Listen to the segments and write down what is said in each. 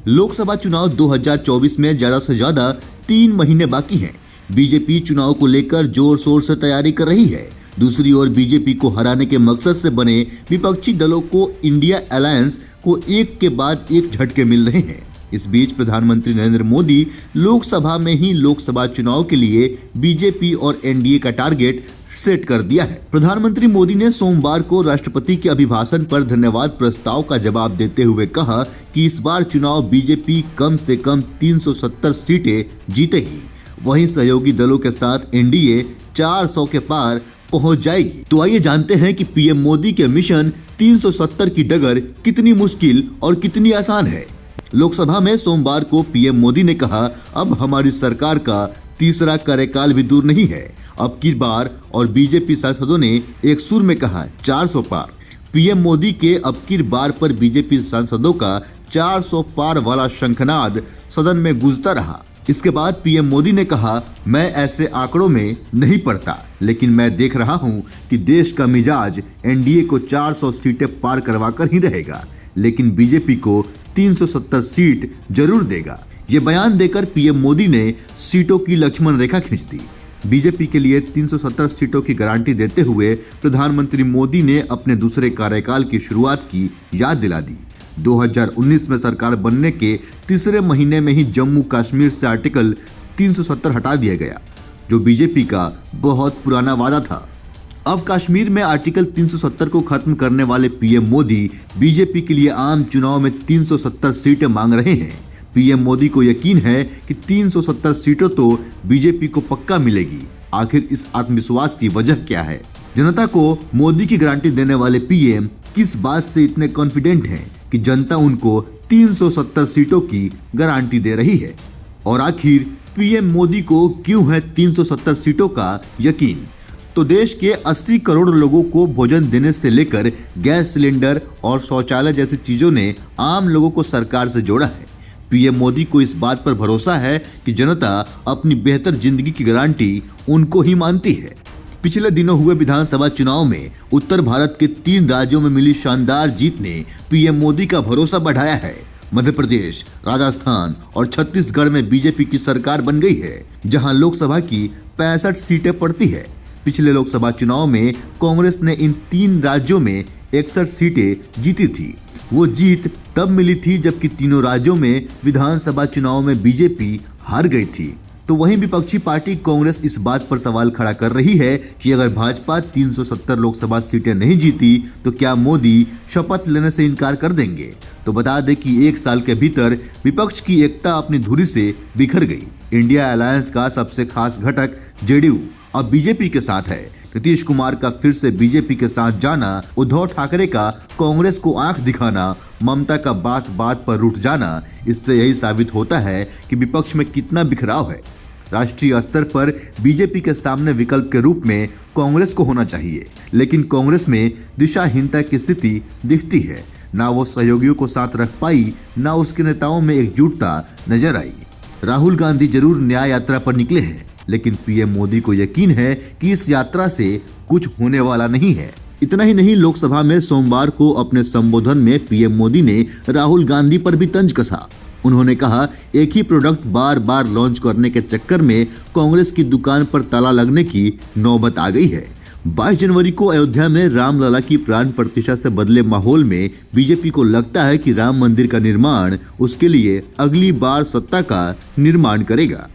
लोकसभा चुनाव 2024 में ज्यादा से ज्यादा 3 महीने बाकी हैं। बीजेपी चुनाव को लेकर जोर शोर से तैयारी कर रही है। दूसरी ओर बीजेपी को हराने के मकसद से बने विपक्षी दलों को इंडिया अलायंस को एक के बाद एक झटके मिल रहे हैं। इस बीच प्रधानमंत्री नरेंद्र मोदी लोकसभा में ही लोकसभा चुनाव के लिए बीजेपी और एनडीए का टारगेट सेट कर दिया है। प्रधानमंत्री मोदी ने सोमवार को राष्ट्रपति के अभिभाषण पर धन्यवाद प्रस्ताव का जवाब देते हुए कहा कि इस बार चुनाव बीजेपी कम से कम 370 सीटें जीतेगी। वहीं सहयोगी दलों के साथ एनडीए 400 के पार पहुंच जाएगी। तो आइए जानते हैं कि पीएम मोदी के मिशन 370 की डगर कितनी मुश्किल और कितनी आसान है। लोकसभा में सोमवार को पीएम मोदी ने कहा, अब हमारी सरकार का तीसरा कार्यकाल भी दूर नहीं है। अब की बार और बीजेपी सांसदों ने एक सुर में कहा 400 पार। पीएम मोदी के अब की बार पर बीजेपी सांसदों का 400 पार वाला शंखनाद सदन में गूंजता रहा। इसके बाद पीएम मोदी ने कहा, मैं ऐसे आंकड़ों में नहीं पड़ता, लेकिन मैं देख रहा हूं कि देश का मिजाज एनडीए को 400 सीटें पार करवाकर ही रहेगा, लेकिन बीजेपी को 370 सीट जरूर देगा। ये बयान देकर पीएम मोदी ने सीटों की लक्ष्मण रेखा खींच दी। बीजेपी के लिए 370 सीटों की गारंटी देते हुए प्रधानमंत्री मोदी ने अपने दूसरे कार्यकाल की शुरुआत की याद दिला दी। 2019 में सरकार बनने के तीसरे महीने में ही जम्मू कश्मीर से आर्टिकल 370 हटा दिया गया, जो बीजेपी का बहुत पुराना वादा था। अब कश्मीर में आर्टिकल 370 को खत्म करने वाले पीएम मोदी बीजेपी के लिए आम चुनाव में 370 सीटें मांग रहे हैं। पीएम मोदी को यकीन है कि 370 सीटों तो बीजेपी को पक्का मिलेगी। आखिर इस आत्मविश्वास की वजह क्या है? जनता को मोदी की गारंटी देने वाले पीएम किस बात से इतने कॉन्फिडेंट हैं कि जनता उनको 370 सीटों की गारंटी दे रही है? और आखिर पीएम मोदी को क्यों है 370 सीटों का यकीन? तो देश के 80 करोड़ लोगों को भोजन देने से लेकर गैस सिलेंडर और शौचालय जैसी चीजों ने आम लोगों को सरकार से जोड़ा है। पीएम मोदी को इस बात पर भरोसा है कि जनता अपनी बेहतर जिंदगी की गारंटी उनको ही मानती है। पिछले दिनों हुए विधानसभा चुनाव में उत्तर भारत के 3 राज्यों में मिली शानदार जीत ने पीएम मोदी का भरोसा बढ़ाया है। मध्य प्रदेश, राजस्थान और छत्तीसगढ़ में बीजेपी की सरकार बन गई है, जहां लोकसभा की 65 सीटें पड़ती है। पिछले लोकसभा चुनाव में कांग्रेस ने इन 3 राज्यों में 61 सीटें जीती थी। वो जीत तब मिली थी जबकि तीनों राज्यों में विधानसभा चुनाव में बीजेपी हार गई थी। तो वहीं विपक्षी पार्टी कांग्रेस इस बात पर सवाल खड़ा कर रही है कि अगर भाजपा 370 लोकसभा सीटें नहीं जीती तो क्या मोदी शपथ लेने से इनकार कर देंगे? तो बता दें कि 1 साल के भीतर विपक्ष की एकता अपनी धुरी से बिखर गई। इंडिया अलायंस का सबसे खास घटक जेडीयू अब बीजेपी के साथ है। नीतीश कुमार का फिर से बीजेपी के साथ जाना, उद्धव ठाकरे का कांग्रेस को आंख दिखाना, ममता का बात बात पर रूठ जाना, इससे यही साबित होता है कि विपक्ष में कितना बिखराव है। राष्ट्रीय स्तर पर बीजेपी के सामने विकल्प के रूप में कांग्रेस को होना चाहिए, लेकिन कांग्रेस में दिशाहीनता की स्थिति दिखती है। ना वो सहयोगियों को साथ रख पाई, ना उसके नेताओं में एकजुटता नजर आई। राहुल गांधी जरूर न्याय यात्रा पर निकले हैं, लेकिन पीएम मोदी को यकीन है कि इस यात्रा से कुछ होने वाला नहीं है। इतना ही नहीं, लोकसभा में सोमवार को अपने संबोधन में पीएम मोदी ने राहुल गांधी पर भी तंज कसा। उन्होंने कहा, एक ही प्रोडक्ट बार बार लॉन्च करने के चक्कर में कांग्रेस की दुकान पर ताला लगने की नौबत आ गई है। 22 जनवरी को अयोध्या में रामलला की प्राण प्रतिष्ठा से बदले माहौल में बीजेपी को लगता है कि राम मंदिर का निर्माण उसके लिए अगली बार सत्ता का निर्माण करेगा।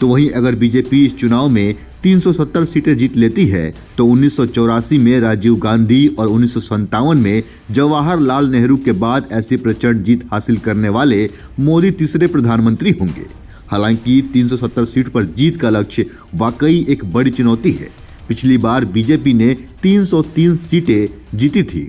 तो वहीं अगर बीजेपी इस चुनाव में 370 सीटें जीत लेती है तो 1984 में राजीव गांधी और 1957 में जवाहरलाल नेहरू के बाद ऐसी प्रचंड जीत हासिल करने वाले मोदी तीसरे प्रधानमंत्री होंगे। हालांकि 370 सीट पर जीत का लक्ष्य वाकई एक बड़ी चुनौती है। पिछली बार बीजेपी ने 303 सीटें जीती थी,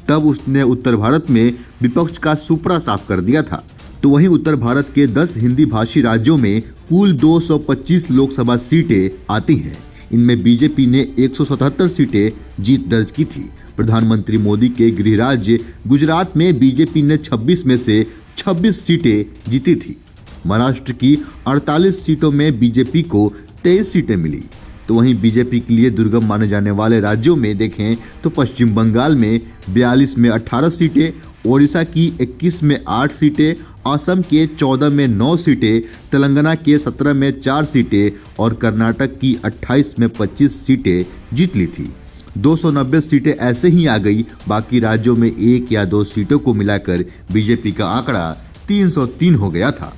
तब उसने उत्तर भारत में विपक्ष का सुपड़ा साफ कर दिया था। तो वहीं उत्तर भारत के 10 हिंदी भाषी राज्यों में कुल 225 लोकसभा सीटें आती हैं। इनमें बीजेपी ने 177 सीटें जीत दर्ज की थी। प्रधानमंत्री मोदी के गृह राज्य गुजरात में बीजेपी ने 26 में से 26 सीटें जीती थी। महाराष्ट्र की 48 सीटों में बीजेपी को 23 सीटें मिली। तो वहीं बीजेपी के लिए दुर्गम माने जाने वाले राज्यों में देखें तो पश्चिम बंगाल में 42 में 18 सीटें, ओडिशा की 21 में 8 सीटें, असम के 14 में 9 सीटें, तेलंगाना के 17 में 4 सीटें और कर्नाटक की 28 में 25 सीटें जीत ली थी। 290 सीटें ऐसे ही आ गई। बाकी राज्यों में 1 या 2 सीटों को मिलाकर बीजेपी का आंकड़ा 303 हो गया था।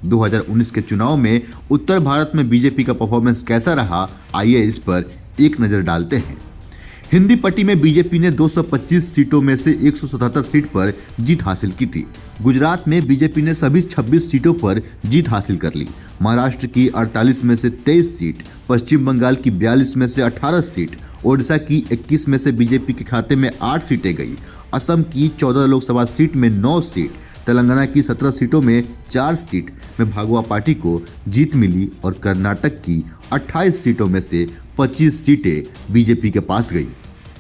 2019 के चुनाव में उत्तर भारत में बीजेपी का परफॉर्मेंस कैसा रहा, आइए इस पर एक नजर डालते हैं। हिंदी पट्टी में बीजेपी ने 225 सीटों में से 177 सीट पर जीत हासिल की थी। गुजरात में बीजेपी ने सभी 26 सीटों पर जीत हासिल कर ली। महाराष्ट्र की 48 में से 23 सीट, पश्चिम बंगाल की 42 में से 18 सीट, ओडिशा की 21 में से बीजेपी के खाते में 8 सीटें गई। असम की 14 लोकसभा सीट में 9 सीट, तेलंगाना की 17 सीटों में 4 सीट में भागवा पार्टी को जीत मिली और कर्नाटक की 28 सीटों में से 25 सीटें बीजेपी के पास गई।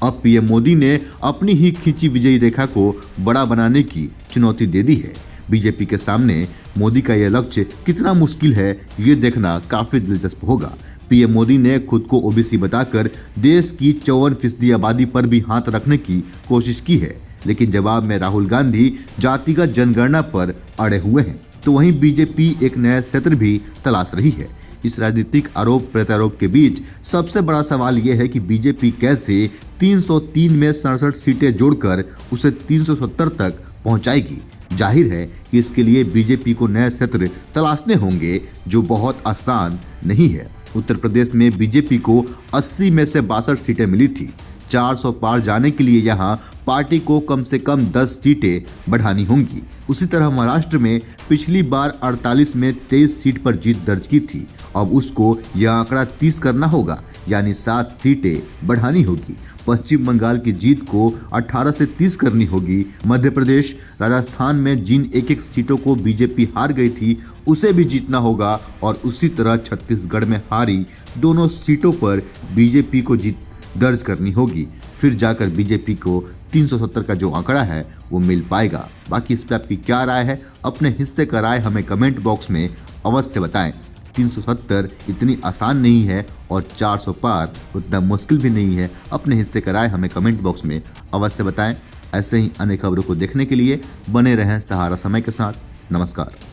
अब पीएम मोदी ने अपनी ही खींची विजयी रेखा को बड़ा बनाने की चुनौती दे दी है। बीजेपी के सामने मोदी का यह लक्ष्य कितना मुश्किल है, ये देखना काफी दिलचस्प होगा। पीएम मोदी ने खुद को ओबीसी बताकर देश की 54% आबादी पर भी हाथ रखने की कोशिश की है, लेकिन जवाब में राहुल गांधी जातिगत जनगणना पर अड़े हुए हैं। तो वहीं बीजेपी एक नया क्षेत्र भी तलाश रही है। इस राजनीतिक आरोप प्रत्यारोप के बीच सबसे बड़ा सवाल यह है कि बीजेपी कैसे 303 में 67 सीटें जोड़कर उसे 370 तक पहुंचाएगी। जाहिर है कि इसके लिए बीजेपी को नए क्षेत्र तलाशने होंगे, जो बहुत आसान नहीं है। उत्तर प्रदेश में बीजेपी को 80 में से 62 सीटें मिली थी। 400 पार जाने के लिए यहां पार्टी को कम से कम 10 सीटें बढ़ानी होंगी। उसी तरह महाराष्ट्र में पिछली बार 48 में 23 सीट पर जीत दर्ज की थी। अब उसको यह आंकड़ा 30 करना होगा, यानी 7 सीटें बढ़ानी होगी। पश्चिम बंगाल की जीत को 18 से 30 करनी होगी। मध्य प्रदेश, राजस्थान में जिन एक सीटों को बीजेपी हार गई थी उसे भी जीतना होगा और उसी तरह छत्तीसगढ़ में हारी दोनों सीटों पर बीजेपी को जीत दर्ज करनी होगी। फिर जाकर बीजेपी को 370 का जो आंकड़ा है वो मिल पाएगा। बाकी इस पर आपकी क्या राय है, अपने हिस्से का राय हमें कमेंट बॉक्स में अवश्य बताएं। 370 इतनी आसान नहीं है और 400 पार उतना मुश्किल भी नहीं है। अपने हिस्से का राय हमें कमेंट बॉक्स में अवश्य बताएं। ऐसे ही अन्य खबरों को देखने के लिए बने रहें सहारा समय के साथ। नमस्कार।